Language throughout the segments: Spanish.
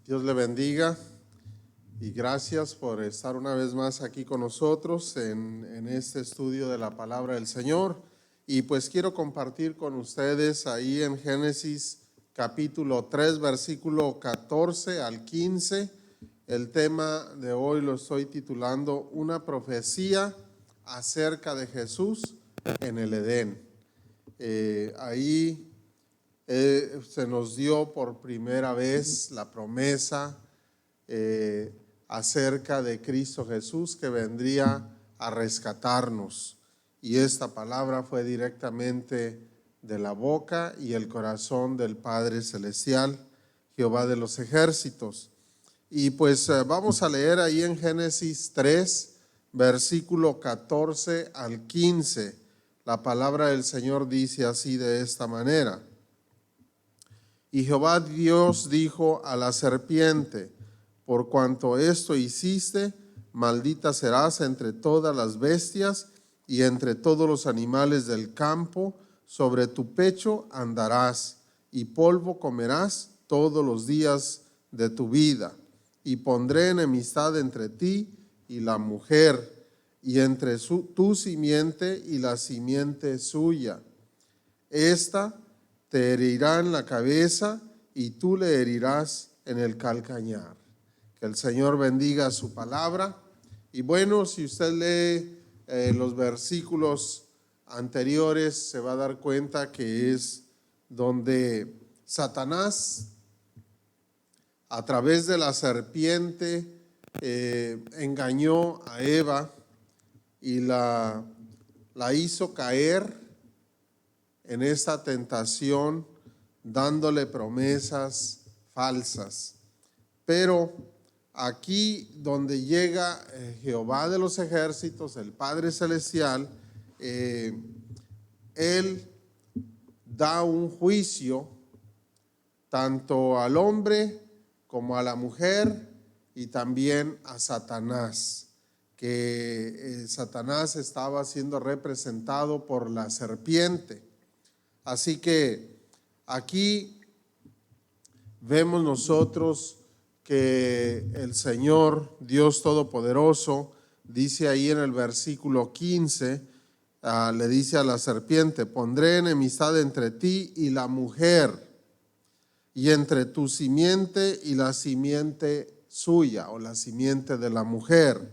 Dios le bendiga y gracias por estar una vez más aquí con nosotros en este estudio de la palabra del Señor. Y pues quiero compartir con ustedes ahí en Génesis capítulo 3, versículo 14 al 15. El tema de hoy lo estoy titulando Una profecía acerca de Jesús en el Edén. Ahí se nos dio por primera vez la promesa acerca de Cristo Jesús que vendría a rescatarnos. Y esta palabra fue directamente de la boca y el corazón del Padre Celestial, Jehová de los ejércitos. Y pues vamos a leer ahí en Génesis 3, versículo 14 al 15. La palabra del Señor dice así de esta manera. Y Jehová Dios dijo a la serpiente: por cuanto esto hiciste, maldita serás entre todas las bestias y entre todos los animales del campo, sobre tu pecho andarás, y polvo comerás todos los días de tu vida. Y pondré enemistad entre ti y la mujer, y entre tu simiente y la simiente suya. Esta te herirá en la cabeza y tú le herirás en el calcañar. Que el Señor bendiga su palabra. Y bueno, si usted lee los versículos anteriores, se va a dar cuenta que es donde Satanás, a través de la serpiente, engañó a Eva y la hizo caer en esta tentación, dándole promesas falsas. Pero aquí donde llega Jehová de los ejércitos, el Padre Celestial, Él da un juicio tanto al hombre como a la mujer y también a Satanás, que Satanás estaba siendo representado por la serpiente. Así que aquí vemos nosotros que el Señor Dios Todopoderoso dice ahí en el versículo 15, le dice a la serpiente: pondré enemistad entre ti y la mujer, y entre tu simiente y la simiente suya, o la simiente de la mujer.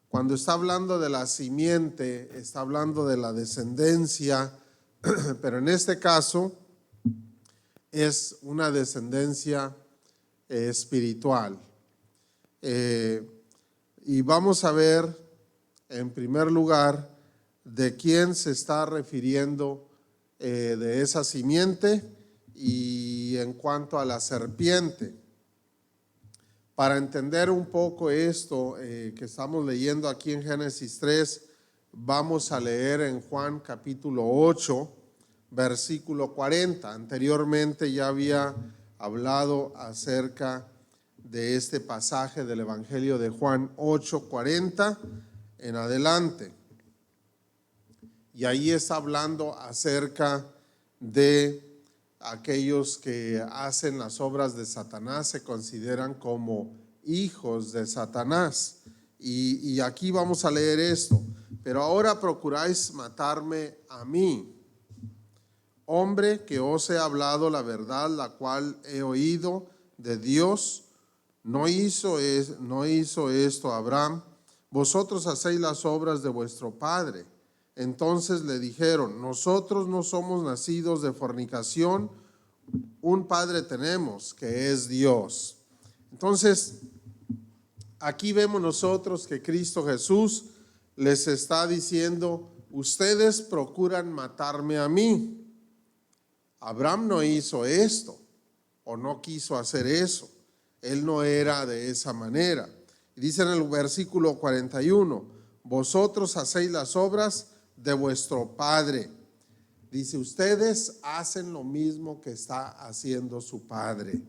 Cuando está hablando de la simiente, está hablando de la descendencia, pero en este caso es una descendencia espiritual. Y vamos a ver en primer lugar de quién se está refiriendo de esa simiente y en cuanto a la serpiente. Para entender un poco esto que estamos leyendo aquí en Génesis 3, vamos a leer en Juan capítulo 8, versículo 40. Anteriormente ya había hablado acerca de este pasaje del Evangelio de Juan 8:40 en adelante. Y ahí está hablando acerca de aquellos que hacen las obras de Satanás, se consideran como hijos de Satanás. Y aquí vamos a leer esto: pero ahora procuráis matarme a mí, hombre que os he hablado la verdad, la cual he oído de Dios. No hizo esto Abraham. Vosotros hacéis las obras de vuestro padre. Entonces le dijeron: nosotros no somos nacidos de fornicación, un padre tenemos, que es Dios. Entonces, aquí vemos nosotros que Cristo Jesús les está diciendo: ustedes procuran matarme a mí. Abraham no hizo esto, o no quiso hacer eso. Él no era de esa manera. Y dice en el versículo 41, vosotros hacéis las obras de vuestro padre. Dice, ustedes hacen lo mismo que está haciendo su padre.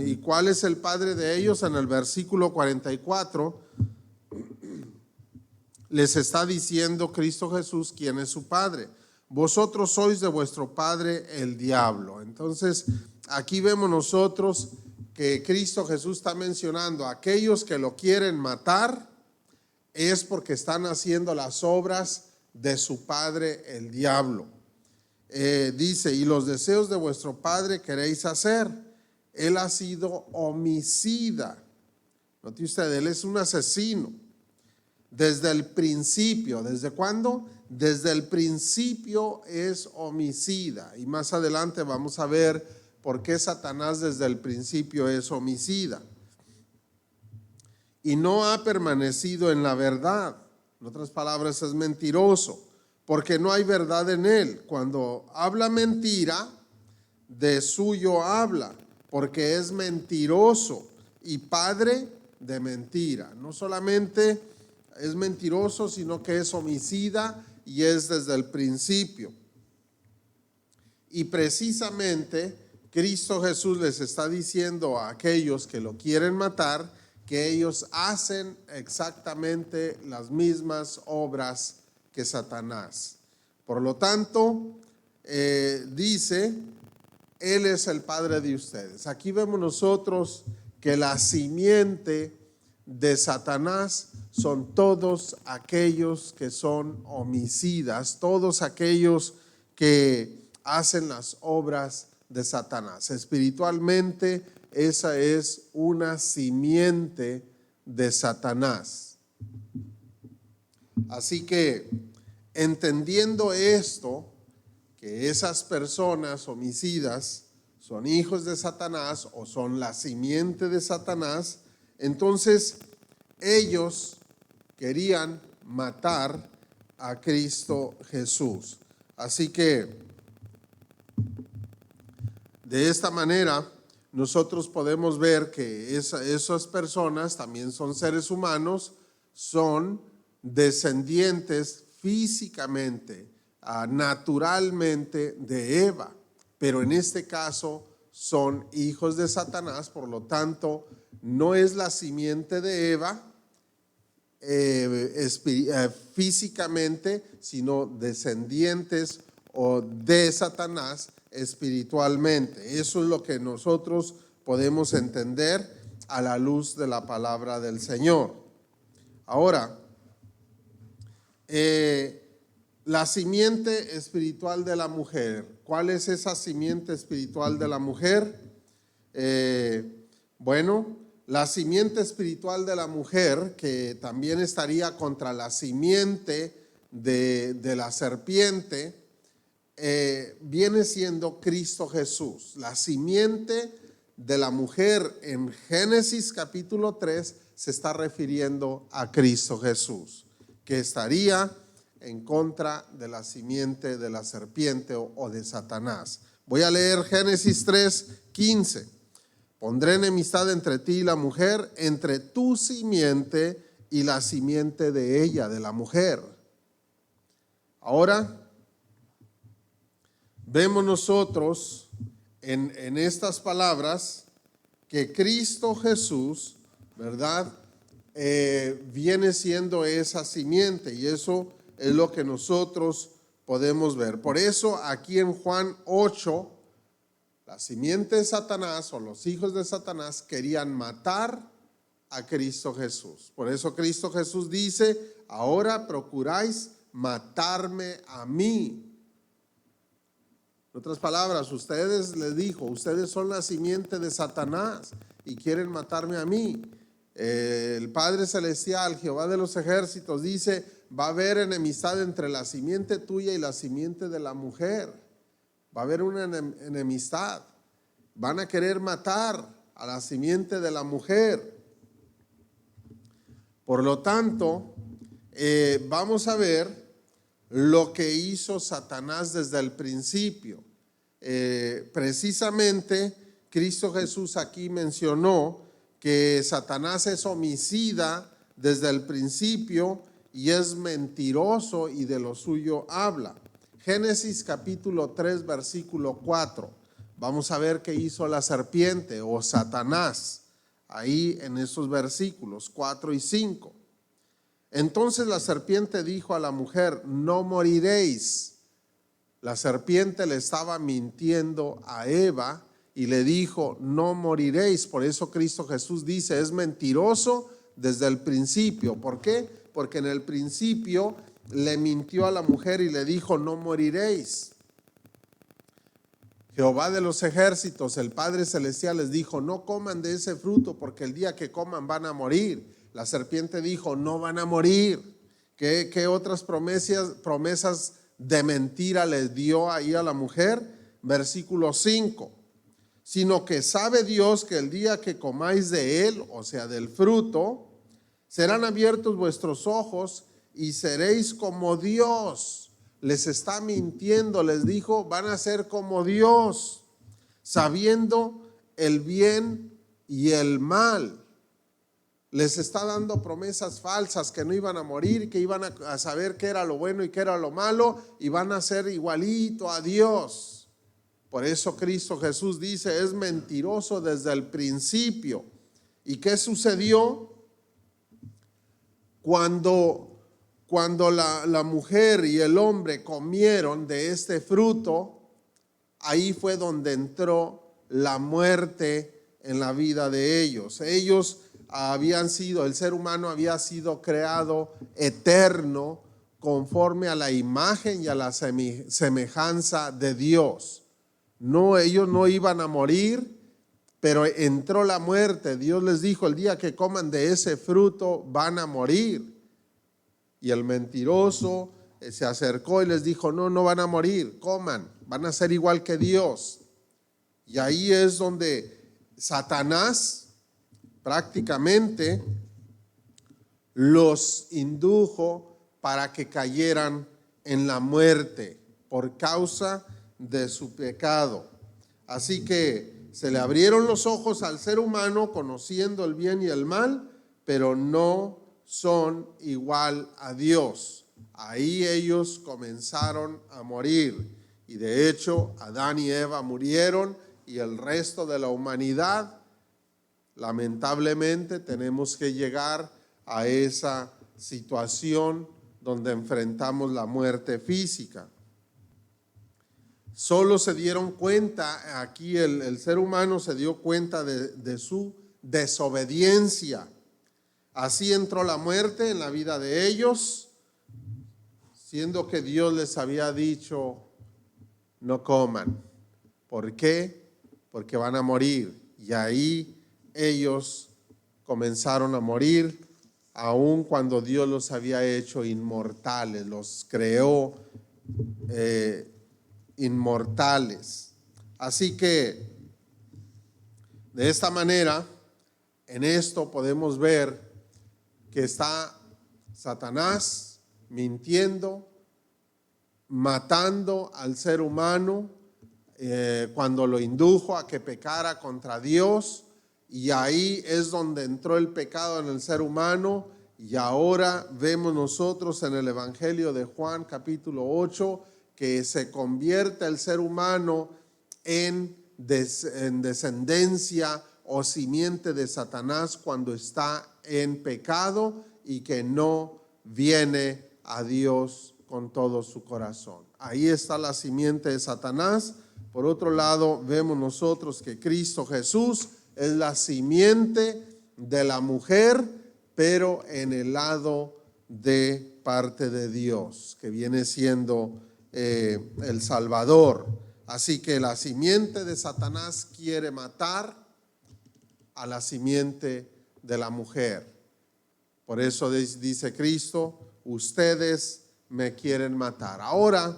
¿Y cuál es el padre de ellos? En el versículo 44 les está diciendo Cristo Jesús quién es su padre. Vosotros sois de vuestro padre el diablo. Entonces aquí vemos nosotros que Cristo Jesús está mencionando, aquellos que lo quieren matar, es porque están haciendo las obras de su padre el diablo. Dice, y los deseos de vuestro padre queréis hacer. Él ha sido homicida. Note usted, él es un asesino. Desde el principio. ¿Desde cuándo? Desde el principio es homicida. Y más adelante vamos a ver por qué Satanás desde el principio es homicida. Y no ha permanecido en la verdad. En otras palabras, es mentiroso, porque no hay verdad en él. Cuando habla mentira, de suyo habla, porque es mentiroso y padre de mentira. No solamente es mentiroso, sino que es homicida y es desde el principio. Y precisamente Cristo Jesús les está diciendo a aquellos que lo quieren matar que ellos hacen exactamente las mismas obras que Satanás. Por lo tanto, dice, Él es el padre de ustedes. Aquí vemos nosotros que la simiente de Satanás son todos aquellos que son homicidas, todos aquellos que hacen las obras de Satanás. Espiritualmente, esa es una simiente de Satanás. Así que, entendiendo esto, que esas personas homicidas son hijos de Satanás o son la simiente de Satanás, entonces ellos querían matar a Cristo Jesús. Así que de esta manera nosotros podemos ver que esas personas también son seres humanos, son descendientes físicamente, naturalmente de Eva, pero en este caso son hijos de Satanás, por lo tanto no es la simiente de Eva físicamente, sino descendientes o de Satanás espiritualmente. Eso es lo que nosotros podemos entender a la luz de la palabra del Señor. Ahora, la simiente espiritual de la mujer. ¿Cuál es esa simiente espiritual de la mujer? Bueno, la simiente espiritual de la mujer, que también estaría contra la simiente de la serpiente, viene siendo Cristo Jesús. La simiente de la mujer en Génesis capítulo 3 se está refiriendo a Cristo Jesús, que estaría en contra de la simiente de la serpiente o de Satanás. Voy a leer Génesis 3:15. Pondré enemistad entre ti y la mujer, entre tu simiente y la simiente de ella, de la mujer. Ahora, vemos nosotros en estas palabras que Cristo Jesús, ¿verdad? Viene siendo esa simiente, y eso es lo que nosotros podemos ver. Por eso aquí en Juan 8, la simiente de Satanás o los hijos de Satanás querían matar a Cristo Jesús. Por eso Cristo Jesús dice, ahora procuráis matarme a mí. En otras palabras, ustedes, les dijo, ustedes son la simiente de Satanás y quieren matarme a mí. El Padre Celestial, Jehová de los ejércitos, dice, va a haber enemistad entre la simiente tuya y la simiente de la mujer. Va a haber una enemistad. Van a querer matar a la simiente de la mujer. Por lo tanto, vamos a ver lo que hizo Satanás desde el principio. Precisamente, Cristo Jesús aquí mencionó que Satanás es homicida desde el principio y es mentiroso y de lo suyo habla. Génesis capítulo 3 versículo 4. Vamos a ver qué hizo la serpiente o Satanás ahí en esos versículos 4 y 5. Entonces la serpiente dijo a la mujer, no moriréis. La serpiente le estaba mintiendo a Eva y le dijo, no moriréis. Por eso Cristo Jesús dice, es mentiroso desde el principio. ¿Por qué? Porque en el principio le mintió a la mujer y le dijo, no moriréis. Jehová de los ejércitos, el Padre Celestial, les dijo, no coman de ese fruto porque el día que coman van a morir. La serpiente dijo, no van a morir. ¿Qué otras promesas de mentira les dio ahí a la mujer? Versículo 5. Sino que sabe Dios que el día que comáis de él, o sea, del fruto, serán abiertos vuestros ojos y seréis como Dios. Les está mintiendo, les dijo, van a ser como Dios, sabiendo el bien y el mal. Les está dando promesas falsas que no iban a morir, que iban a saber qué era lo bueno y qué era lo malo, y van a ser igualito a Dios. Por eso Cristo Jesús dice, es mentiroso desde el principio. ¿Y qué sucedió? Cuando la mujer y el hombre comieron de este fruto, ahí fue donde entró la muerte en la vida de ellos. Ellos el ser humano había sido creado eterno conforme a la imagen y a la semejanza de Dios. No, ellos no iban a morir, pero entró la muerte. Dios les dijo, el día que coman de ese fruto van a morir. Y el mentiroso se acercó y les dijo, no van a morir, coman, van a ser igual que Dios. Y ahí es donde Satanás prácticamente los indujo para que cayeran en la muerte por causa de su pecado. Así que se le abrieron los ojos al ser humano conociendo el bien y el mal, pero no son igual a Dios. Ahí ellos comenzaron a morir. Y de hecho, Adán y Eva murieron y el resto de la humanidad, lamentablemente, tenemos que llegar a esa situación donde enfrentamos la muerte física. Solo se dieron cuenta, aquí el ser humano se dio cuenta de su desobediencia. Así entró la muerte en la vida de ellos, siendo que Dios les había dicho, no coman. ¿Por qué? Porque van a morir. Y ahí ellos comenzaron a morir, aun cuando Dios los había hecho inmortales, los creó inmortales. Así que, de esta manera, en esto podemos ver que está Satanás mintiendo, matando al ser humano cuando lo indujo a que pecara contra Dios, y ahí es donde entró el pecado en el ser humano. Y ahora vemos nosotros en el Evangelio de Juan capítulo 8 que se convierte el ser humano en descendencia o simiente de Satanás cuando está en pecado y que no viene a Dios con todo su corazón. Ahí está la simiente de Satanás. Por otro lado, vemos nosotros que Cristo Jesús es la simiente de la mujer, pero en el lado de parte de Dios, que viene siendo el Salvador. Así que la simiente de Satanás quiere matar a la simiente de la mujer. Por eso dice Cristo, ustedes me quieren matar. Ahora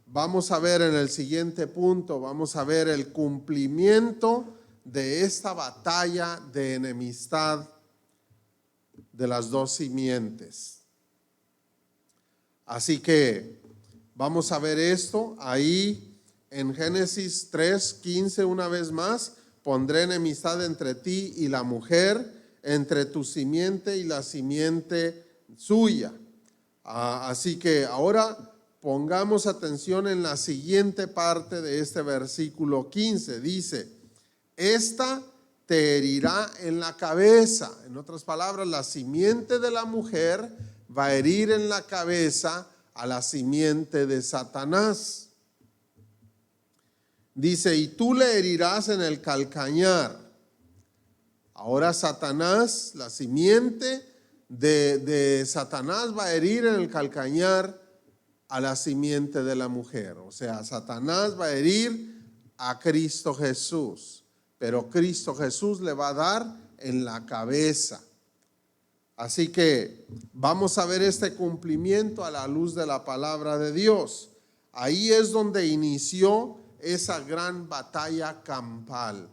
vamos a ver en el siguiente punto, vamos a ver el cumplimiento de esta batalla de enemistad de las dos simientes. Así que vamos a ver esto ahí en Génesis 3:15 una vez más. Pondré enemistad entre ti y la mujer, entre tu simiente y la simiente suya. Así que ahora pongamos atención en la siguiente parte de este versículo 15. Dice, esta te herirá en la cabeza. En otras palabras, la simiente de la mujer va a herir en la cabeza a la simiente de Satanás. Dice, y tú le herirás en el calcañar. Ahora Satanás, la simiente de Satanás va a herir en el calcañar a la simiente de la mujer. O sea, Satanás va a herir a Cristo Jesús, pero Cristo Jesús le va a dar en la cabeza. Así que vamos a ver este cumplimiento a la luz de la palabra de Dios. Ahí es donde inició esa gran batalla campal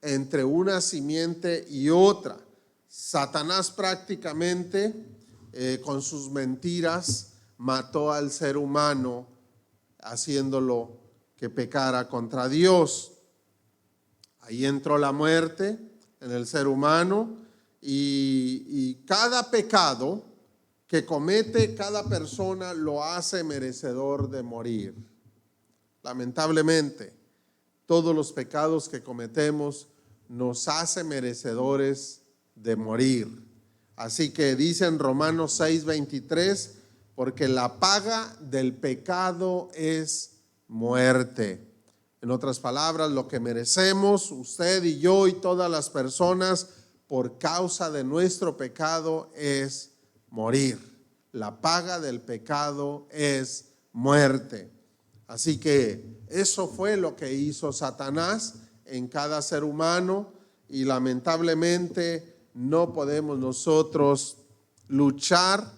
entre una simiente y otra. Satanás prácticamente con sus mentiras mató al ser humano, haciéndolo que pecara contra Dios. Ahí entró la muerte en el ser humano y cada pecado que comete cada persona lo hace merecedor de morir. Lamentablemente, todos los pecados que cometemos nos hace merecedores de morir. Así que dice en Romanos 6:23, porque la paga del pecado es muerte. En otras palabras, lo que merecemos usted y yo y todas las personas por causa de nuestro pecado es morir. La paga del pecado es muerte. Así que eso fue lo que hizo Satanás en cada ser humano y lamentablemente no podemos nosotros luchar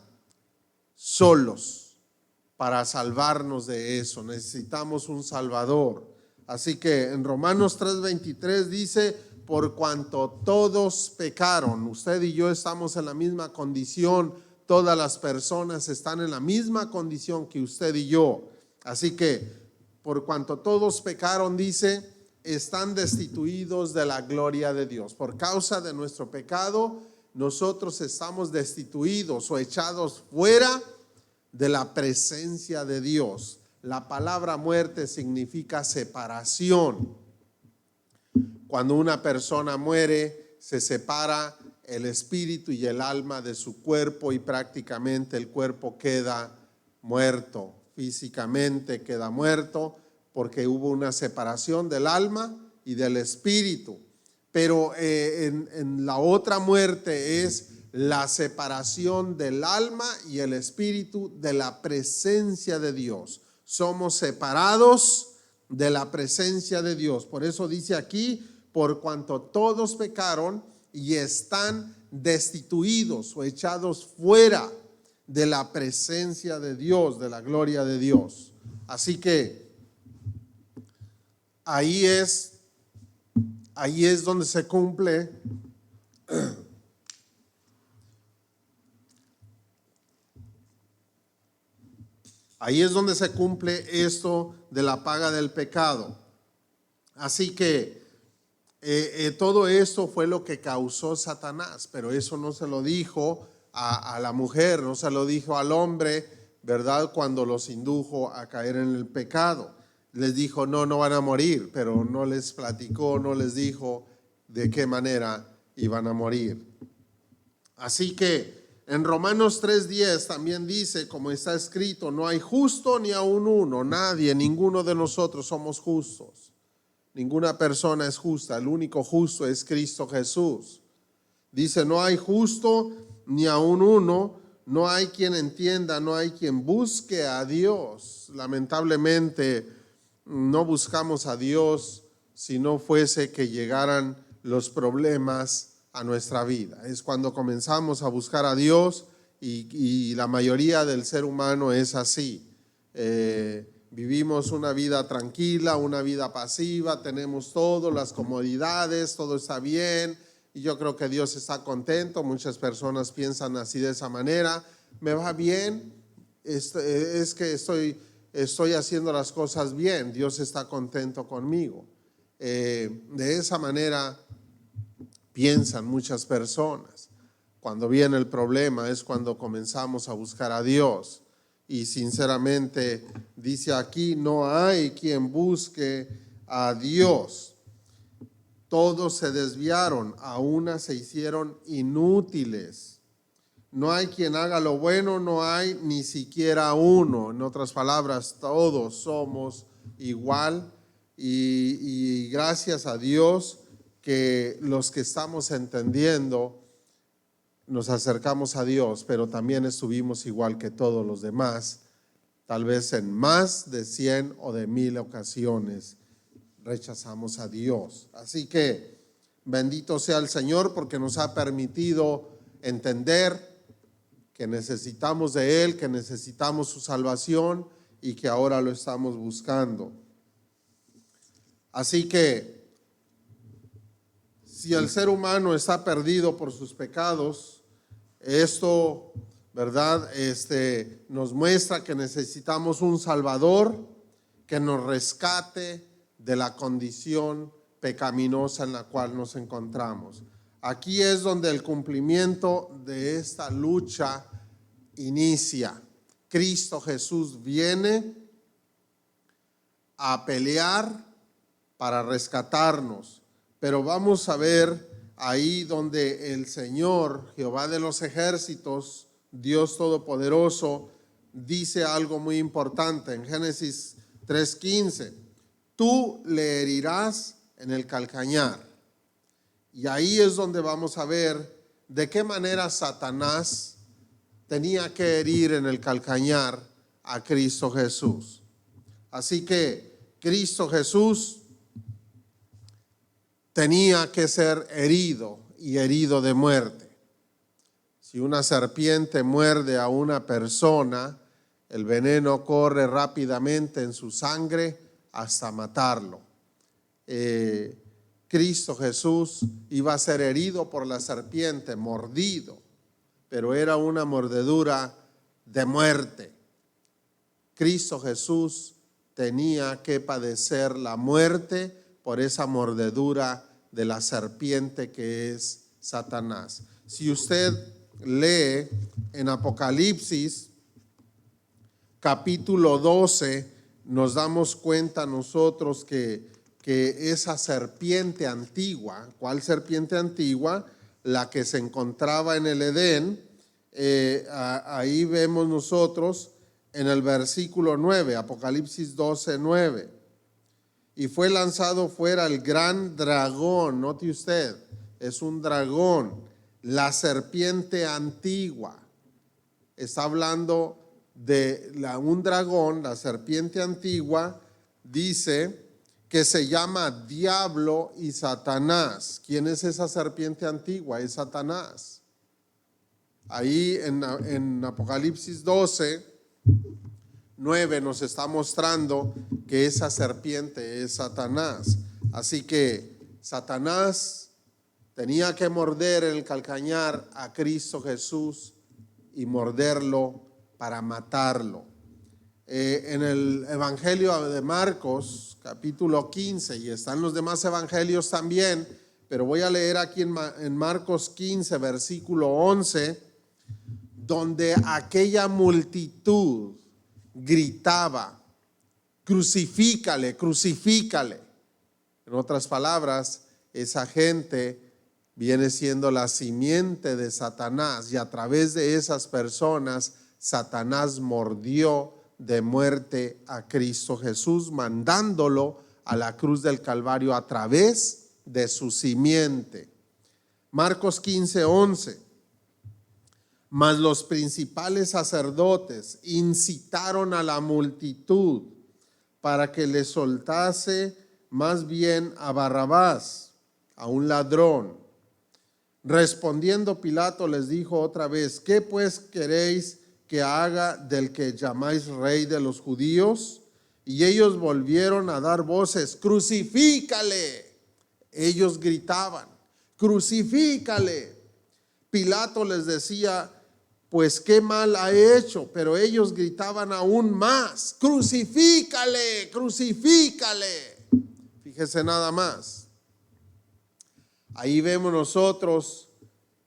solos para salvarnos de eso. Necesitamos un Salvador. Así que en Romanos 3:23 dice, por cuanto todos pecaron, usted y yo estamos en la misma condición, todas las personas están en la misma condición que usted y yo. Así que por cuanto todos pecaron, dice, están destituidos de la gloria de Dios. Por causa de nuestro pecado, nosotros estamos destituidos o echados fuera de la presencia de Dios. La palabra muerte significa separación. Cuando una persona muere, se separa el espíritu y el alma de su cuerpo y prácticamente el cuerpo queda muerto. Físicamente queda muerto porque hubo una separación del alma y del espíritu. Pero en la otra muerte es la separación del alma y el espíritu de la presencia de Dios. Somos separados de la presencia de Dios. Por eso dice aquí, por cuanto todos pecaron y están destituidos o echados fuera de la presencia de Dios, de la gloria de Dios. Así que ahí es donde se cumple esto de la paga del pecado. Así que todo esto fue lo que causó Satanás, pero eso no se lo dijo a la mujer, no se lo dijo al hombre, ¿verdad? Cuando los indujo a caer en el pecado. Les dijo, no van a morir, pero no les platicó, no les dijo de qué manera iban a morir. Así que en Romanos 3:10 también dice, como está escrito, no hay justo ni aun uno, nadie, ninguno de nosotros somos justos. Ninguna persona es justa, el único justo es Cristo Jesús. Dice, no hay justo ni aun uno, no hay quien entienda, no hay quien busque a Dios. Lamentablemente no buscamos a Dios si no fuese que llegaran los problemas a nuestra vida. Es cuando comenzamos a buscar a Dios y la mayoría del ser humano es así. Vivimos una vida tranquila, una vida pasiva, tenemos todo, las comodidades, todo está bien y yo creo que Dios está contento. Muchas personas piensan así de esa manera, me va bien, es que estoy haciendo las cosas bien, Dios está contento conmigo. De esa manera piensan muchas personas. Cuando viene el problema es cuando comenzamos a buscar a Dios. Y sinceramente dice aquí, no hay quien busque a Dios. Todos se desviaron, a una se hicieron inútiles. No hay quien haga lo bueno, no hay ni siquiera uno. En otras palabras, todos somos igual y gracias a Dios que los que estamos entendiendo nos acercamos a Dios, pero también estuvimos igual que todos los demás, tal vez en más de 100 o de 1000 ocasiones rechazamos a Dios. Así que bendito sea el Señor porque nos ha permitido entender que necesitamos de Él, que necesitamos su salvación y que ahora lo estamos buscando. Así que si el ser humano está perdido por sus pecados, esto, ¿verdad? Nos muestra que necesitamos un Salvador que nos rescate de la condición pecaminosa en la cual nos encontramos. Aquí es donde el cumplimiento de esta lucha inicia. Cristo Jesús viene a pelear para rescatarnos, pero vamos a ver ahí donde el Señor, Jehová de los ejércitos, Dios Todopoderoso, dice algo muy importante en Génesis 3:15. Tú le herirás en el calcañar. Y ahí es donde vamos a ver de qué manera Satanás tenía que herir en el calcañar a Cristo Jesús. Así que Cristo Jesús tenía que ser herido y herido de muerte. Si una serpiente muerde a una persona, el veneno corre rápidamente en su sangre hasta matarlo. Cristo Jesús iba a ser herido por la serpiente, mordido, pero era una mordedura de muerte. Cristo Jesús tenía que padecer la muerte por esa mordedura de la serpiente que es Satanás. Si usted lee en Apocalipsis capítulo 12, nos damos cuenta nosotros que esa serpiente antigua, ¿cuál serpiente antigua? La que se encontraba en el Edén, ahí vemos nosotros en el versículo 9, Apocalipsis 12, 9. Y fue lanzado fuera el gran dragón, note usted, es un dragón, la serpiente antigua. Está hablando de un dragón, la serpiente antigua, dice que se llama Diablo y Satanás. ¿Quién es esa serpiente antigua? Es Satanás. Ahí en Apocalipsis 12, 9 nos está mostrando que esa serpiente es Satanás. Así que Satanás tenía que morder en el calcañar a Cristo Jesús y morderlo para matarlo. En el Evangelio de Marcos, capítulo 15, y están los demás evangelios también, pero voy a leer aquí en Marcos 15, versículo 11, donde aquella multitud gritaba: crucifícale, crucifícale. En otras palabras, esa gente viene siendo la simiente de Satanás, y a través de esas personas Satanás mordió de muerte a Cristo Jesús, mandándolo a la cruz del Calvario a través de su simiente. Marcos 15, 11. Mas los principales sacerdotes incitaron a la multitud para que le soltase más bien a Barrabás, a un ladrón. Respondiendo Pilato les dijo otra vez: ¿qué pues queréis que haga del que llamáis rey de los judíos? Y ellos volvieron a dar voces: crucifícale. Ellos gritaban: crucifícale. Pilato les decía: pues qué mal ha hecho. Pero ellos gritaban aún más: crucifícale, crucifícale. Fíjese nada más. Ahí vemos nosotros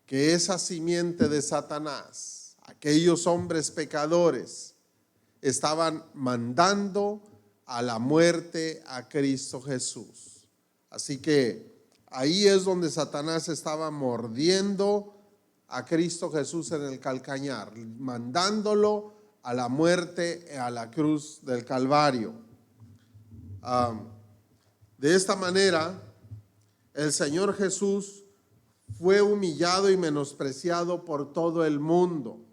que esa simiente de Satanás, aquellos hombres pecadores, estaban mandando a la muerte a Cristo Jesús. Así que ahí es donde Satanás estaba mordiendo a Cristo Jesús en el calcañar, mandándolo a la muerte a la cruz del Calvario. De esta manera, el Señor Jesús fue humillado y menospreciado por todo el mundo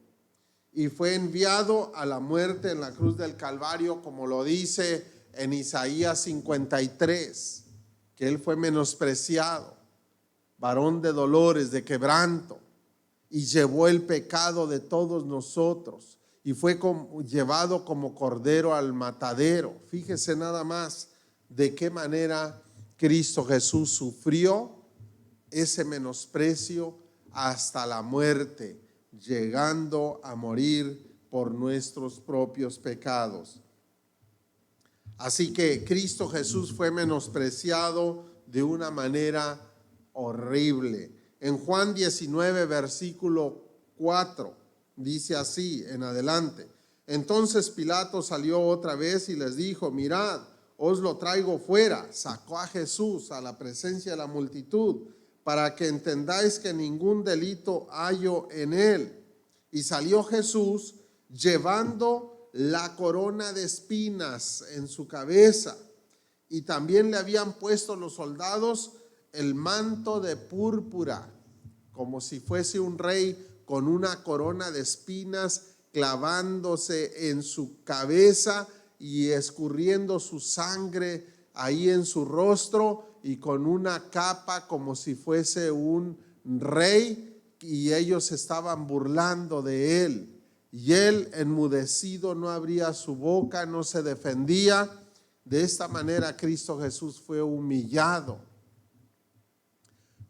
y fue enviado a la muerte en la cruz del Calvario, como lo dice en Isaías 53, que Él fue menospreciado, varón de dolores, de quebranto, y llevó el pecado de todos nosotros y fue llevado como cordero al matadero. Fíjese nada más de qué manera Cristo Jesús sufrió ese menosprecio hasta la muerte, llegando a morir por nuestros propios pecados. Así que Cristo Jesús fue menospreciado de una manera horrible. En Juan 19, versículo 4, dice así en adelante: entonces Pilato salió otra vez y les dijo: mirad, os lo traigo fuera. Sacó a Jesús a la presencia de la multitud para que entendáis que ningún delito hallo en él. Y salió Jesús llevando la corona de espinas en su cabeza, y también le habían puesto los soldados el manto de púrpura, como si fuese un rey, con una corona de espinas clavándose en su cabeza y escurriendo su sangre ahí en su rostro, y con una capa como si fuese un rey, y ellos estaban burlando de él. Y él, enmudecido, no abría su boca, no se defendía. De esta manera Cristo Jesús fue humillado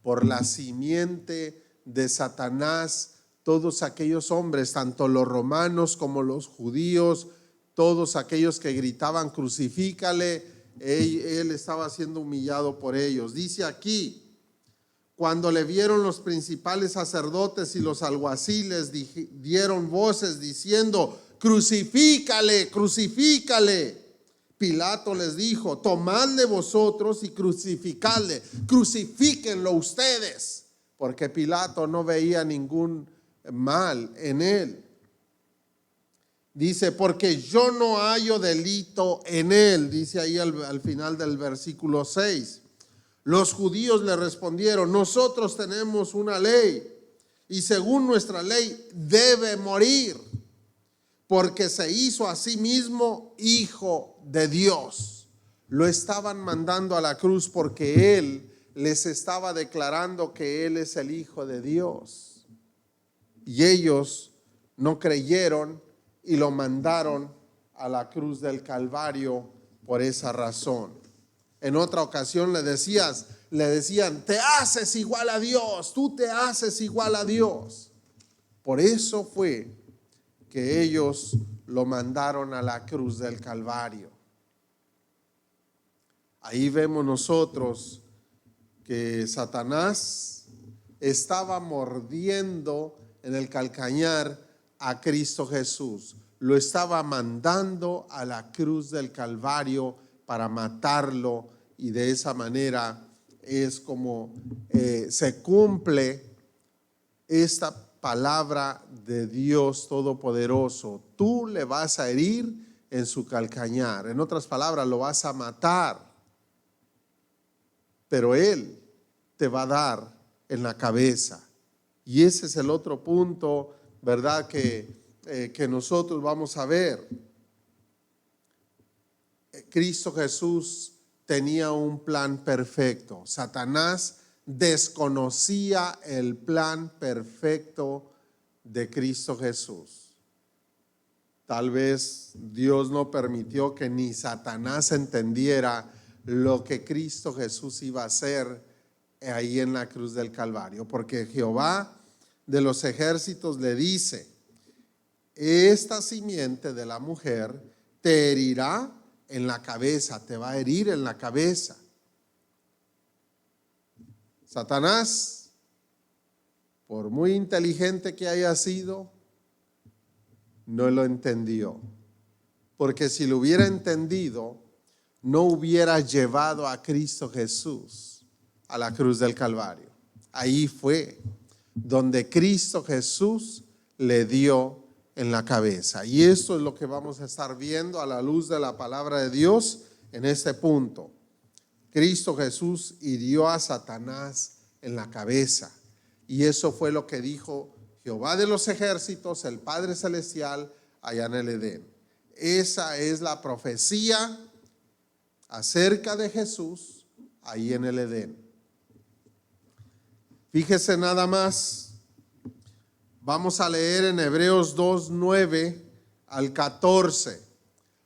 por la simiente de Satanás. Todos aquellos hombres, tanto los romanos como los judíos, todos aquellos que gritaban crucifícale, él estaba siendo humillado por ellos. Dice aquí: cuando le vieron los principales sacerdotes y los alguaciles, dieron voces diciendo: crucifícale, crucifícale. Pilato les dijo: tomadle vosotros y crucificadle, crucifíquenlo ustedes, porque Pilato no veía ningún mal en él. Dice: porque yo no hallo delito en él, dice ahí al final del versículo 6. Los judíos le respondieron: nosotros tenemos una ley, y según nuestra ley debe morir, porque se hizo a sí mismo hijo de Dios. Lo estaban mandando a la cruz porque él les estaba declarando que él es el Hijo de Dios. Y ellos no creyeron y lo mandaron a la cruz del Calvario por esa razón. En otra ocasión le decían: te haces igual a Dios, tú te haces igual a Dios. Por eso fue que ellos lo mandaron a la cruz del Calvario. Ahí vemos nosotros que Satanás estaba mordiendo en el calcañar a Cristo Jesús. Lo estaba mandando a la cruz del Calvario para matarlo, y de esa manera es como se cumple esta palabra de Dios Todopoderoso: tú le vas a herir en su calcañar. En otras palabras, lo vas a matar, pero él te va a dar en la cabeza. Y ese es el otro punto, ¿verdad?, que nosotros vamos a ver. Cristo Jesús tenía un plan perfecto. Satanás desconocía el plan perfecto de Cristo Jesús. Tal vez Dios no permitió que ni Satanás entendiera lo que Cristo Jesús iba a hacer ahí en la cruz del Calvario, porque Jehová de los ejércitos le dice: esta simiente de la mujer te herirá en la cabeza, te va a herir en la cabeza. Satanás, por muy inteligente que haya sido, no lo entendió, porque si lo hubiera entendido, no hubiera llevado a Cristo Jesús a la cruz del Calvario. Ahí fue donde Cristo Jesús le dio en la cabeza. Y esto es lo que vamos a estar viendo a la luz de la palabra de Dios en este punto. Cristo Jesús hirió a Satanás en la cabeza. Y eso fue lo que dijo Jehová de los ejércitos, el Padre Celestial, allá en el Edén. Esa es la profecía acerca de Jesús ahí en el Edén. Fíjese nada más. Vamos a leer en Hebreos 2, 9 al 14.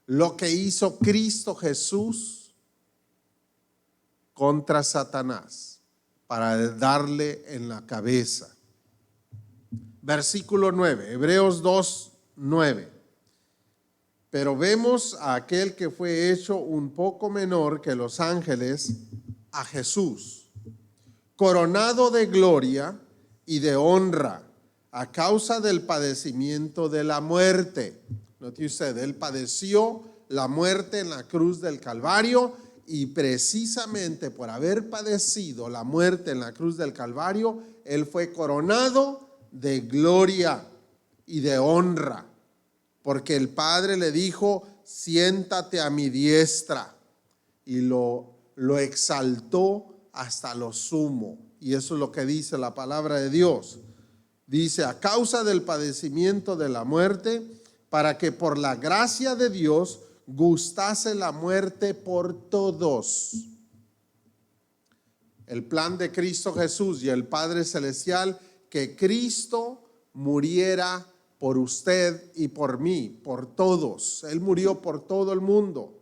Lo que hizo Cristo Jesús contra Satanás para darle en la cabeza. Versículo 9, Hebreos 2, 9. Pero vemos a aquel que fue hecho un poco menor que los ángeles, a Jesús, coronado de gloria y de honra a causa del padecimiento de la muerte. Note usted, él padeció la muerte en la cruz del Calvario, y precisamente por haber padecido la muerte en la cruz del Calvario, él fue coronado de gloria y de honra, porque el Padre le dijo: siéntate a mi diestra, y lo exaltó hasta lo sumo. Y eso es lo que dice la palabra de Dios. Dice: a causa del padecimiento de la muerte, para que por la gracia de Dios gustase la muerte por todos. El plan de Cristo Jesús y el Padre Celestial, que Cristo muriera por usted y por mí, por todos. Él murió por todo el mundo.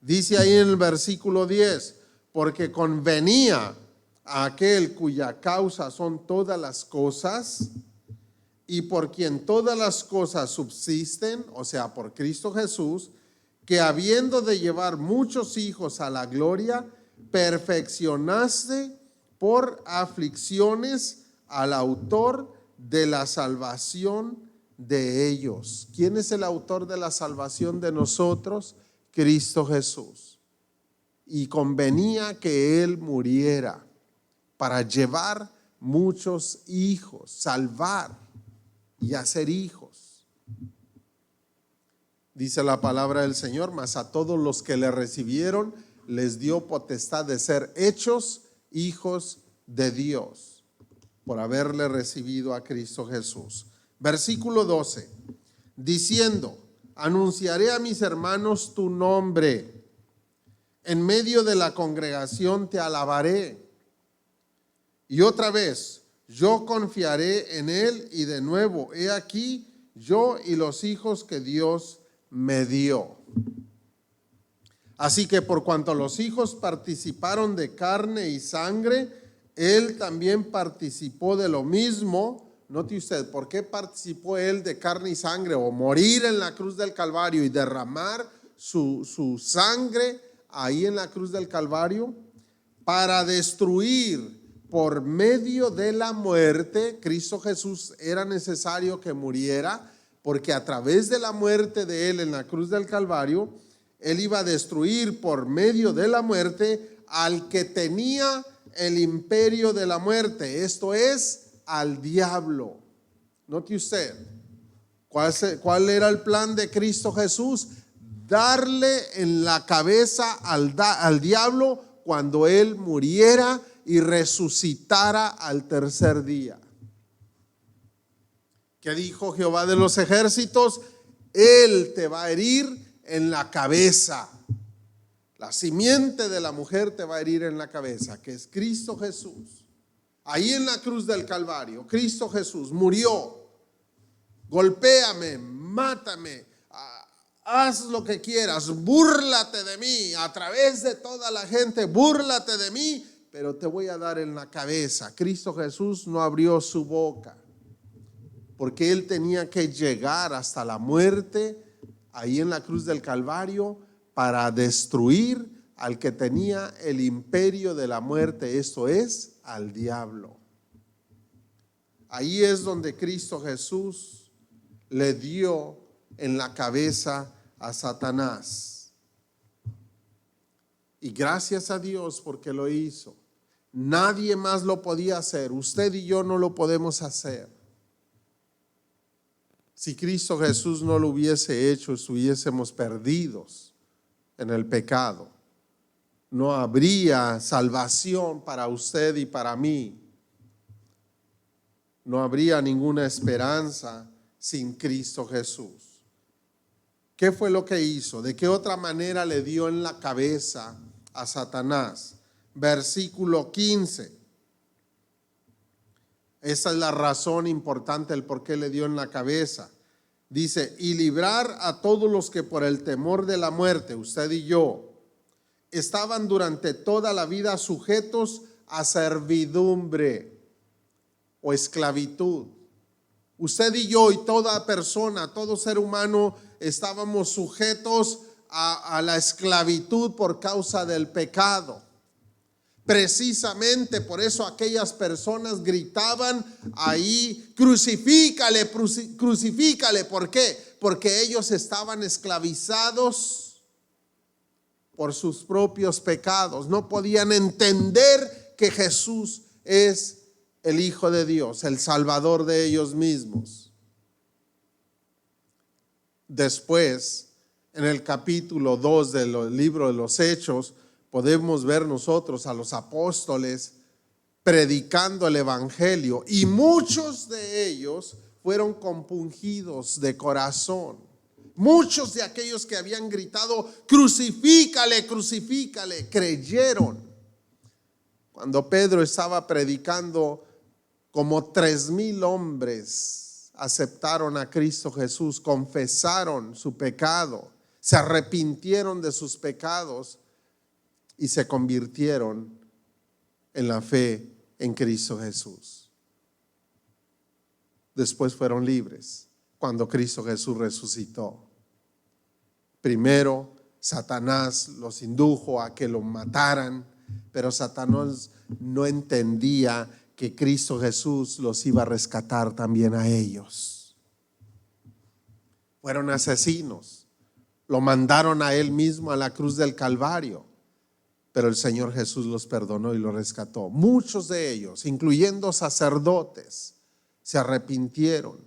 Dice ahí en el versículo 10, porque convenía a aquel cuya causa son todas las cosas, y por quien todas las cosas subsisten, o sea, por Cristo Jesús, que habiendo de llevar muchos hijos a la gloria, perfeccionaste por aflicciones al autor de la salvación de ellos. ¿Quién es el autor de la salvación de nosotros? Cristo Jesús. Y convenía que Él muriera para llevar muchos hijos, salvar y hacer hijos. Dice la palabra del Señor: mas a todos los que le recibieron les dio potestad de ser hechos hijos de Dios, por haberle recibido a Cristo Jesús. Versículo 12, diciendo: anunciaré a mis hermanos tu nombre, en medio de la congregación te alabaré. Y otra vez, yo confiaré en él, y de nuevo, he aquí yo y los hijos que Dios me dio. Así que por cuanto los hijos participaron de carne y sangre, él también participó de lo mismo. Note usted, ¿por qué participó él de carne y sangre, o morir en la cruz del Calvario y derramar su sangre ahí en la cruz del Calvario? Para destruir por medio de la muerte. Cristo Jesús era necesario que muriera, porque a través de la muerte de él en la cruz del Calvario, él iba a destruir por medio de la muerte al que tenía el imperio de la muerte, esto es, al diablo. Note usted, ¿cuál era el plan de Cristo Jesús? Darle en la cabeza al diablo cuando él muriera y resucitara al tercer día. ¿Qué dijo Jehová de los ejércitos? Él te va a herir en la cabeza. La simiente de la mujer te va a herir en la cabeza, que es Cristo Jesús. Ahí en la cruz del Calvario, Cristo Jesús murió. Golpéame, mátame, haz lo que quieras, búrlate de mí, a través de toda la gente, búrlate de mí, pero te voy a dar en la cabeza. Cristo Jesús no abrió su boca, porque él tenía que llegar hasta la muerte ahí en la cruz del Calvario para destruir al que tenía el imperio de la muerte, esto es, al diablo. Ahí es donde Cristo Jesús le dio en la cabeza a Satanás. Y gracias a Dios porque lo hizo. Nadie más lo podía hacer. Usted y yo no lo podemos hacer. Si Cristo Jesús no lo hubiese hecho, estuviésemos perdidos en el pecado. No habría salvación para usted y para mí. No habría ninguna esperanza sin Cristo Jesús. ¿Qué fue lo que hizo? ¿De qué otra manera le dio en la cabeza a Satanás? Versículo 15. Esa es la razón importante, el por qué le dio en la cabeza. Dice, y librar a todos los que por el temor de la muerte, usted y yo, estaban durante toda la vida sujetos a servidumbre o esclavitud. Usted y yo y toda persona, todo ser humano, estábamos sujetos a la esclavitud por causa del pecado. Precisamente por eso aquellas personas gritaban ahí, crucifícale, crucifícale. ¿Por qué? Porque ellos estaban esclavizados por sus propios pecados. No podían entender que Jesús es el Hijo de Dios, el Salvador de ellos mismos. Después, en el capítulo 2 del libro de los Hechos, podemos ver nosotros a los apóstoles predicando el evangelio, y muchos de ellos fueron compungidos de corazón. Muchos de aquellos que habían gritado, crucifícale, crucifícale, creyeron. Cuando Pedro estaba predicando, como 3,000 hombres aceptaron a Cristo Jesús, confesaron su pecado, se arrepintieron de sus pecados y se convirtieron en la fe en Cristo Jesús. Después fueron libres cuando Cristo Jesús resucitó. Primero, Satanás los indujo a que lo mataran, pero Satanás no entendía que Cristo Jesús los iba a rescatar también a ellos. Fueron asesinos, lo mandaron a él mismo a la cruz del Calvario, pero el Señor Jesús los perdonó y los rescató. Muchos de ellos, incluyendo sacerdotes, se arrepintieron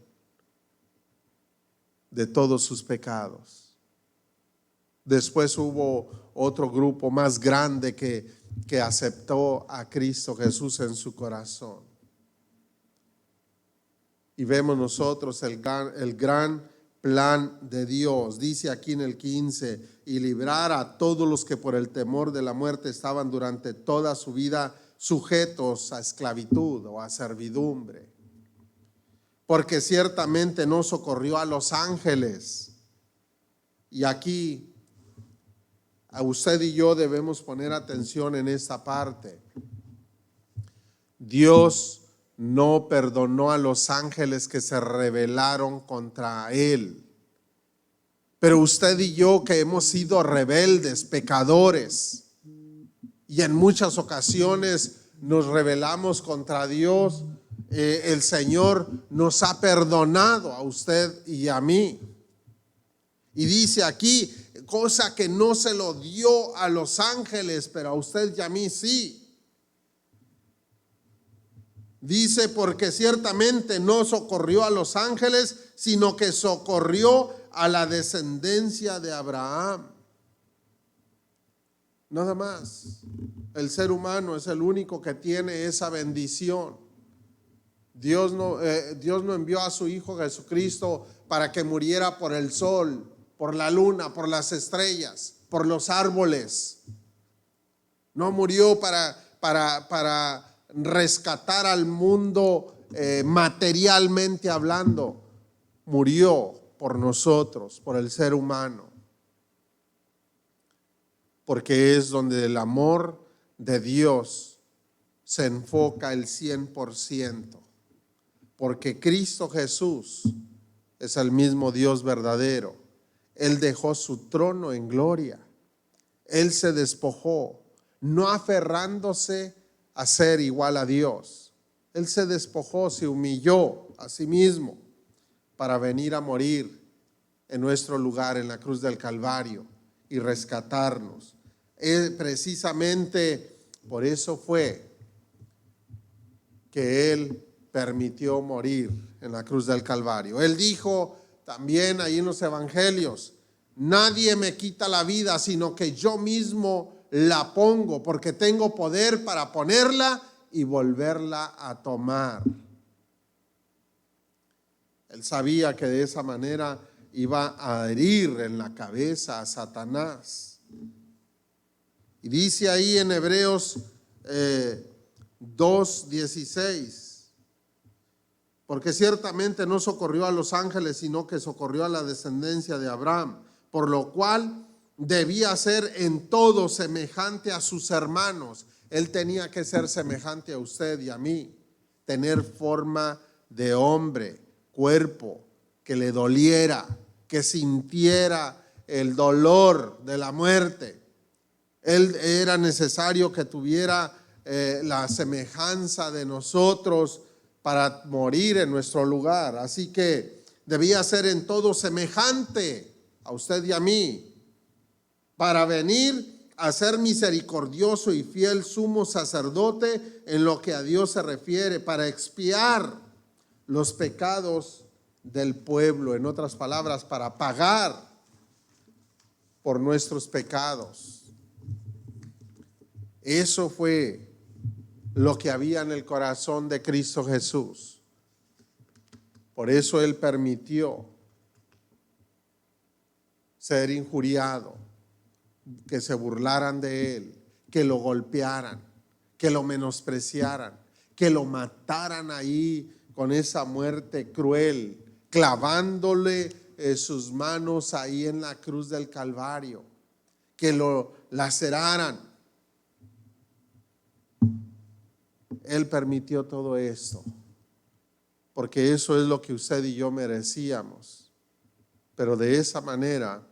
de todos sus pecados. Después hubo otro grupo más grande que aceptó a Cristo Jesús en su corazón. Y vemos nosotros el gran plan de Dios. Dice aquí en el 15, y librar a todos los que por el temor de la muerte estaban durante toda su vida sujetos a esclavitud o a servidumbre. Porque ciertamente no socorrió a los ángeles. Y aquí a usted y yo debemos poner atención en esta parte. Dios no perdonó a los ángeles que se rebelaron contra él. Pero usted y yo, que hemos sido rebeldes, pecadores, y en muchas ocasiones nos rebelamos contra Dios, el Señor nos ha perdonado a usted y a mí. Y dice aquí, cosa que no se lo dio a los ángeles, pero a usted y a mí sí. Dice, porque ciertamente no socorrió a los ángeles, sino que socorrió a la descendencia de Abraham. Nada más. El ser humano es el único que tiene esa bendición. Dios no envió a su Hijo Jesucristo para que muriera por el sol, por la luna, por las estrellas, por los árboles. No murió para rescatar al mundo materialmente hablando. Murió por nosotros, por el ser humano. Porque es donde el amor de Dios se enfoca el 100%. Porque Cristo Jesús es el mismo Dios verdadero. Él dejó su trono en gloria. Él se despojó, no aferrándose a ser igual a Dios. Él se despojó, se humilló a sí mismo para venir a morir en nuestro lugar en la cruz del Calvario y rescatarnos. Precisamente por eso fue que Él permitió morir en la cruz del Calvario. Él dijo también ahí en los evangelios, Nadie me quita la vida, sino que yo mismo la pongo, porque tengo poder para ponerla y volverla a tomar. Él sabía que de esa manera iba a herir en la cabeza a Satanás. Y dice ahí en Hebreos 2:16, porque ciertamente no socorrió a los ángeles, sino que socorrió a la descendencia de Abraham, por lo cual debía ser en todo semejante a sus hermanos. Él tenía que ser semejante a usted y a mí, tener forma de hombre, cuerpo, que le doliera, que sintiera el dolor de la muerte. Él era necesario que tuviera la semejanza de nosotros para morir en nuestro lugar. Así que debía ser en todo semejante a usted y a mí, para venir a ser misericordioso y fiel sumo sacerdote en lo que a Dios se refiere, para expiar los pecados del pueblo. En otras palabras, para pagar por nuestros pecados. Eso fue lo que había en el corazón de Cristo Jesús. Por eso Él permitió ser injuriado, que se burlaran de Él, que lo golpearan, que lo menospreciaran, que lo mataran ahí con esa muerte cruel, clavándole sus manos ahí en la cruz del Calvario, que lo laceraran. Él permitió todo esto, porque eso es lo que usted y yo merecíamos. Pero de esa manera,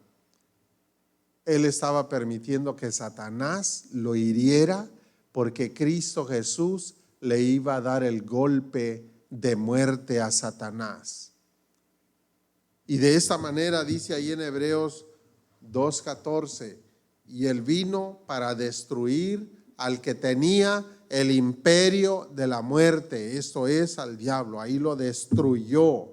Él estaba permitiendo que Satanás lo hiriera, porque Cristo Jesús le iba a dar el golpe de muerte a Satanás. Y de esta manera dice ahí en Hebreos 2:14, y Él vino para destruir al que tenía el imperio de la muerte, esto es, al diablo. Ahí lo destruyó.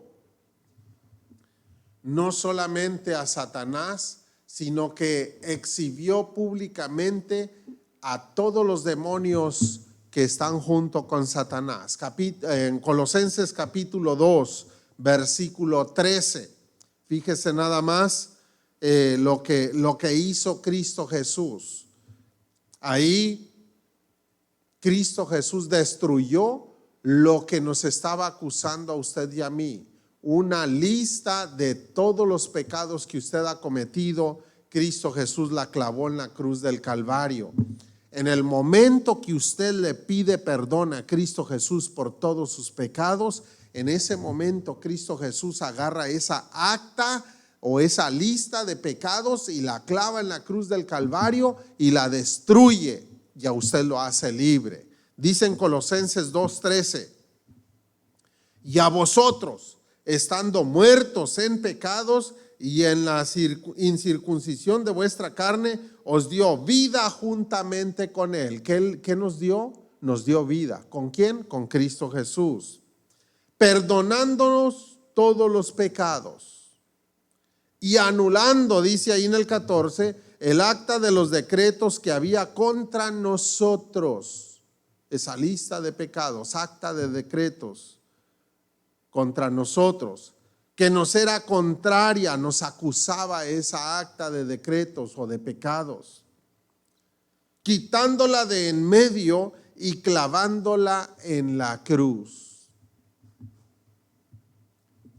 No solamente a Satanás, sino que exhibió públicamente a todos los demonios que están junto con Satanás. En Colosenses capítulo 2, versículo 13. Fíjese nada más lo que hizo Cristo Jesús. Ahí Cristo Jesús destruyó lo que nos estaba acusando a usted y a mí. Una lista de todos los pecados que usted ha cometido, Cristo Jesús la clavó en la cruz del Calvario. En el momento que usted le pide perdón a Cristo Jesús por todos sus pecados, en ese momento Cristo Jesús agarra esa acta o esa lista de pecados y la clava en la cruz del Calvario y la destruye, y a usted lo hace libre. Dice en Colosenses 2:13, y a vosotros, estando muertos en pecados y en la incircuncisión de vuestra carne, os dio vida juntamente con Él. ¿Qué nos dio? Nos dio vida. ¿Con quién? Con Cristo Jesús. Perdonándonos todos los pecados y anulando, dice ahí en el 14, el acta de los decretos que había contra nosotros. Esa lista de pecados, acta de decretos contra nosotros, que nos era contraria, nos acusaba esa acta de decretos o de pecados, quitándola de en medio y clavándola en la cruz.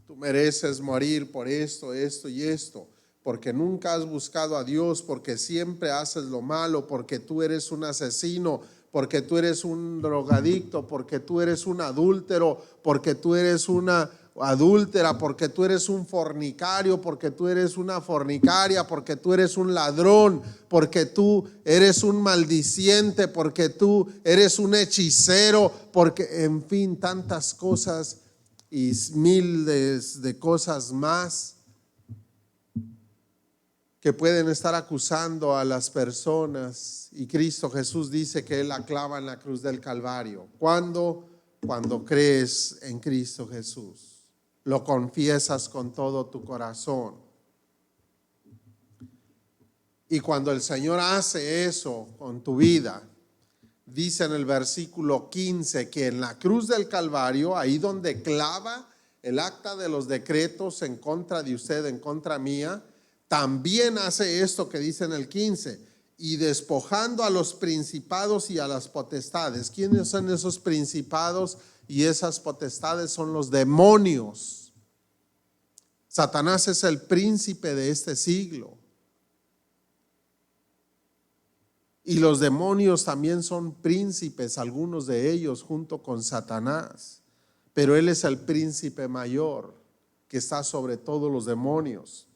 Tú mereces morir por esto, esto y esto, porque nunca has buscado a Dios, porque siempre haces lo malo, porque tú eres un asesino, porque tú eres un drogadicto, porque tú eres un adúltero, porque tú eres una adúltera, porque tú eres un fornicario, porque tú eres una fornicaria, porque tú eres un ladrón, porque tú eres un maldiciente, porque tú eres un hechicero, porque en fin, tantas cosas y miles de cosas más que pueden estar acusando a las personas, y Cristo Jesús dice que Él la clava en la cruz del Calvario. ¿Cuándo? Cuando crees en Cristo Jesús, lo confiesas con todo tu corazón. Y cuando el Señor hace eso con tu vida, dice en el versículo 15 que en la cruz del Calvario, ahí donde clava el acta de los decretos en contra de usted, en contra mía, también hace esto que dice en el 15, y despojando a los principados y a las potestades. ¿Quiénes son esos principados y esas potestades? Son los demonios. Satanás es el príncipe de este siglo. Y los demonios también son príncipes, algunos de ellos junto con Satanás. Pero él es el príncipe mayor que está sobre todos los demonios.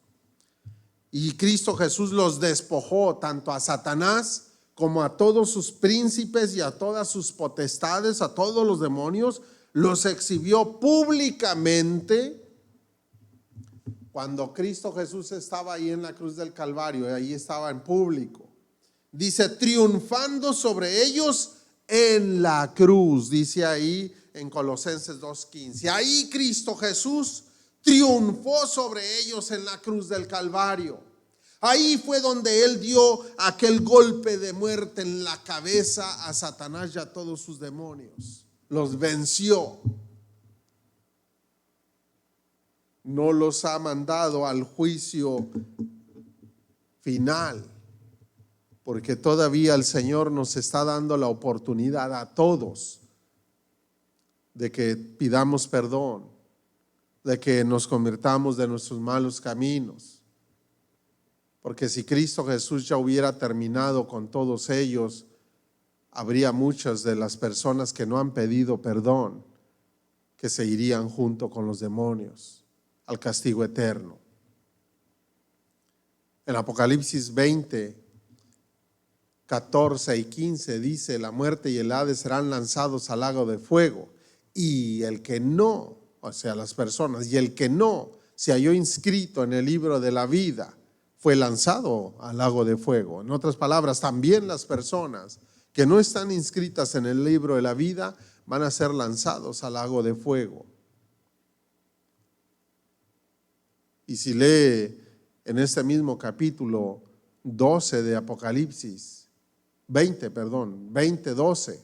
Y Cristo Jesús los despojó tanto a Satanás como a todos sus príncipes y a todas sus potestades, a todos los demonios. Los exhibió públicamente cuando Cristo Jesús estaba ahí en la cruz del Calvario. Y ahí estaba en público. Dice, triunfando sobre ellos en la cruz, dice ahí en Colosenses 2:15. Ahí Cristo Jesús triunfó sobre ellos en la cruz del Calvario. Ahí fue donde Él dio aquel golpe de muerte en la cabeza a Satanás y a todos sus demonios. Los venció. No los ha mandado al juicio final, porque todavía el Señor nos está dando la oportunidad a todos de que pidamos perdón, de que nos convirtamos de nuestros malos caminos. Porque si Cristo Jesús ya hubiera terminado con todos ellos, habría muchas de las personas que no han pedido perdón que se irían junto con los demonios al castigo eterno. En Apocalipsis 20:14 y 15 dice, la muerte y el Hades serán lanzados al lago de fuego, y el que no, o sea las personas, y el que no se halló inscrito en el libro de la vida fue lanzado al lago de fuego. En otras palabras, también las personas que no están inscritas en el libro de la vida van a ser lanzados al lago de fuego. Y si lee en este mismo capítulo 12 de Apocalipsis, 20:12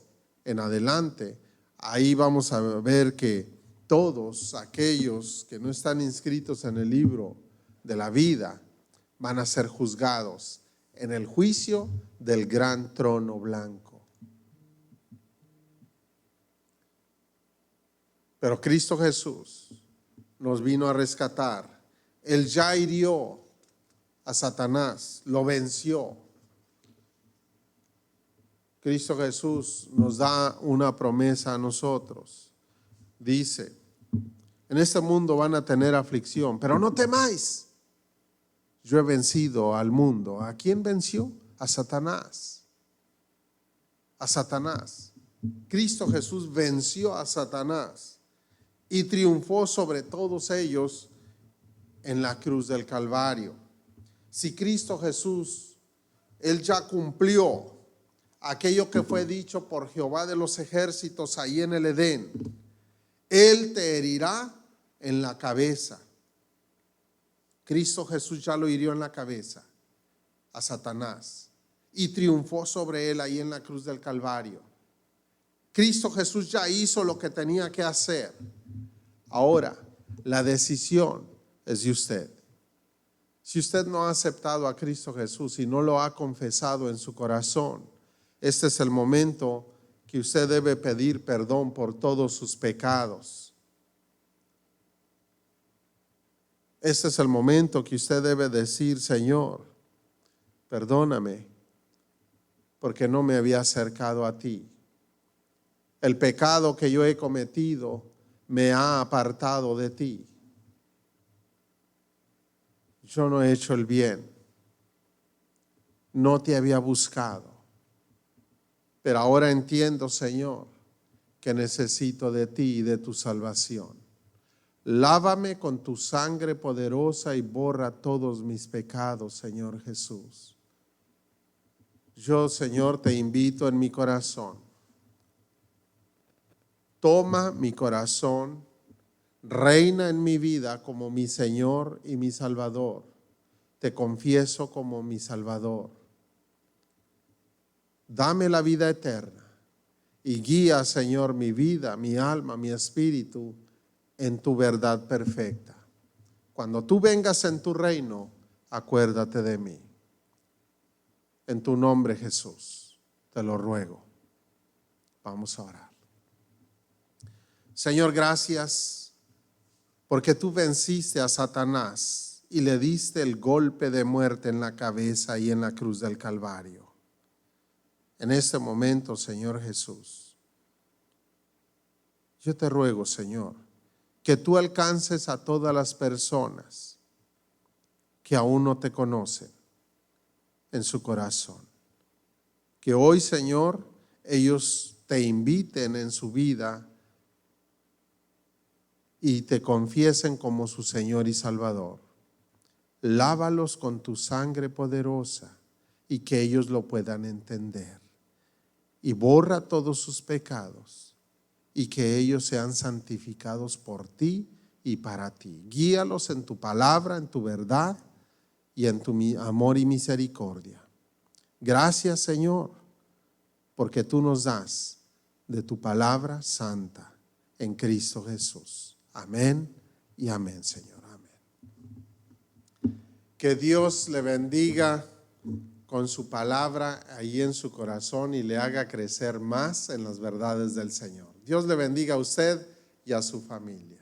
en adelante, ahí vamos a ver que todos aquellos que no están inscritos en el libro de la vida van a ser juzgados en el juicio del gran trono blanco. Pero Cristo Jesús nos vino a rescatar. Él ya hirió a Satanás, lo venció. Cristo Jesús nos da una promesa a nosotros. Dice, en este mundo van a tener aflicción, pero no temáis. Yo he vencido al mundo. ¿A quién venció? A Satanás. A Satanás. Cristo Jesús venció a Satanás y triunfó sobre todos ellos en la cruz del Calvario. Si Cristo Jesús, Él ya cumplió aquello que fue dicho por Jehová de los ejércitos ahí en el Edén, Él te herirá en la cabeza. Cristo Jesús ya lo hirió en la cabeza a Satanás y triunfó sobre él ahí en la cruz del Calvario. Cristo Jesús ya hizo lo que tenía que hacer. Ahora, la decisión es de usted. Si usted no ha aceptado a Cristo Jesús y no lo ha confesado en su corazón, este es el momento que usted debe pedir perdón por todos sus pecados. Este es el momento que usted debe decir, Señor, perdóname, porque no me había acercado a ti. El pecado que yo he cometido me ha apartado de ti. Yo no he hecho el bien. No te había buscado. Pero ahora entiendo, Señor, que necesito de ti y de tu salvación. Lávame con tu sangre poderosa y borra todos mis pecados, Señor Jesús. Yo, Señor, te invito en mi corazón. Toma mi corazón, reina en mi vida como mi Señor y mi Salvador. te confieso como mi Salvador. Dame la vida eterna y guía, Señor, mi vida, mi alma, mi espíritu en tu verdad perfecta. Cuando tú vengas en tu reino, acuérdate de mí. En tu nombre, Jesús, te lo ruego. Vamos a orar. Señor, gracias porque tú venciste a Satanás y le diste el golpe de muerte en la cabeza y en la cruz del Calvario. En este momento, Señor Jesús, yo te ruego, Señor, que tú alcances a todas las personas que aún no te conocen en su corazón. Que hoy, Señor, ellos te inviten en su vida y te confiesen como su Señor y Salvador. Lávalos con tu sangre poderosa y que ellos lo puedan entender. Y borra todos sus pecados y que ellos sean santificados por ti y para ti. Guíalos en tu palabra, en tu verdad y en tu amor y misericordia. Gracias, Señor, porque tú nos das de tu palabra santa en Cristo Jesús. Amén y amén, Señor. Amén. Que Dios le bendiga con su palabra ahí en su corazón y le haga crecer más en las verdades del Señor. Dios le bendiga a usted y a su familia.